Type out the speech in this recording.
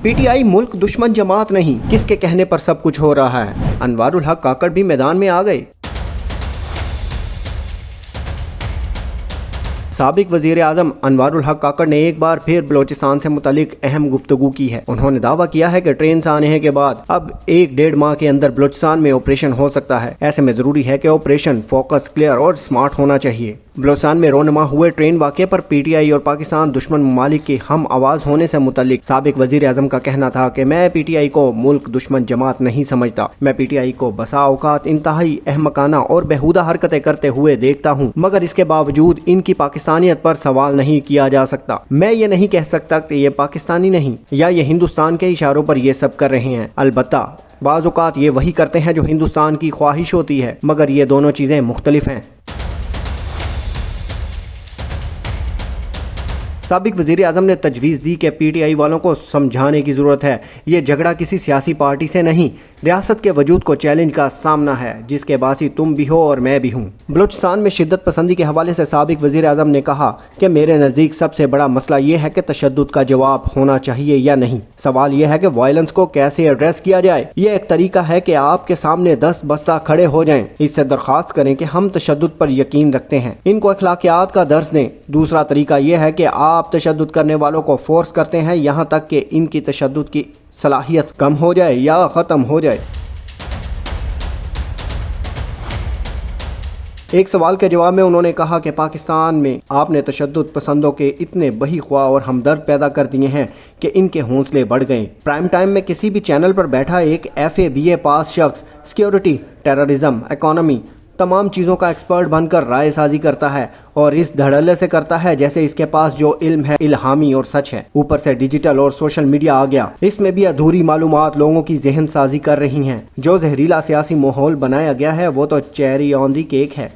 P T I मुल्क दुश्मन जमात नहीं, किसके कहने पर सब कुछ हो रहा है। अनवारुल हक काकड़ भी मैदान में आ गए। साबिक वजीर आजम अनवारुल हक काकड़ ने एक बार फिर बलोचिस्तान से मुतालिक अहम गुफ्तगू की है। उन्होंने दावा किया है कि ट्रेन सानहे के बाद अब 1-1.5 माह के अंदर बलोचिस्तान में ऑपरेशन हो सकता है। ऐसे में जरूरी है कि ऑपरेशन फोकस, क्लियर और स्मार्ट होना चाहिए। बलोचिस्तान में रोनमा हुए ट्रेन वाक़े पर PTI और पाकिस्तान दुश्मन ममालिक के हम आवाज होने से मुतालिक साबिक वजीर आजम का कहना था कि मैं PTI को मुल्क दुश्मन जमात नहीं समझता। मैं PTI को बसा औकात इंतहाई अहमकाना और बेहुदा हरकतें करते हुए देखता हूँ, मगर इसके बावजूद इनकी पाकिस्तानियत पर सवाल नहीं किया जा सकता। मैं ये नहीं कह सकता कि ये पाकिस्तानी नहीं या ये हिंदुस्तान के इशारों पर ये सब कर रहे हैं। अलबत्ता बाज़ औक़ात ये वही करते हैं जो हिंदुस्तान की ख्वाहिश होती है, मगर ये दोनों चीज़ें मुख्तलिफ हैं। साबिक वज़ीर आज़म ने तजवीज़ दी कि PTI वालों को समझाने की ज़रूरत है। ये झगड़ा किसी सियासी पार्टी से नहीं, रियासत के वजूद को चैलेंज का सामना है, जिसके बासी तुम भी हो और मैं भी हूँ। बलूचिस्तान में शिद्दत पसंदी के हवाले से साबिक वज़ीर आज़म ने कहा कि मेरे नज़दीक सबसे बड़ा मसला ये है कि तशद्दुद का जवाब होना चाहिए या नहीं। सवाल यह है कि वायलेंस को कैसे एड्रेस किया जाए। ये एक तरीका है कि आपके सामने 10 बस्ता खड़े हो जाएं, इससे दरख्वास्त करें कि हम तशद्दुद पर यकीन रखते हैं, इनको अखलाकियात का दर्स दें। दूसरा तरीका यह है कि आप तशद्दुद करने वालों को फोर्स करते हैं यहाँ तक कि इनकी तशद्दुद की सलाहियत कम हो जाए या ख़त्म हो जाए। एक सवाल के जवाब में उन्होंने कहा कि पाकिस्तान में आपने तशद्दुद पसंदों के इतने बही ख्वाह और हमदर्द पैदा कर दिए हैं कि इनके हौसले बढ़ गए। प्राइम टाइम में किसी भी चैनल पर बैठा एक FA BA पास शख्स सिक्योरिटी, टेररिज्म, इकोनॉमी, तमाम चीज़ों का एक्सपर्ट बनकर राय साजी करता है और इस धड़ल्ले से करता है जैसे इसके पास जो इल्म है इल्हामी और सच है। ऊपर से डिजिटल और सोशल मीडिया आ गया, इसमें भी अधूरी मालूमात लोगों की जहन साजी कर रही हैं। जो जहरीला सियासी माहौल बनाया गया है वो तो चेरी ऑन दी केक है।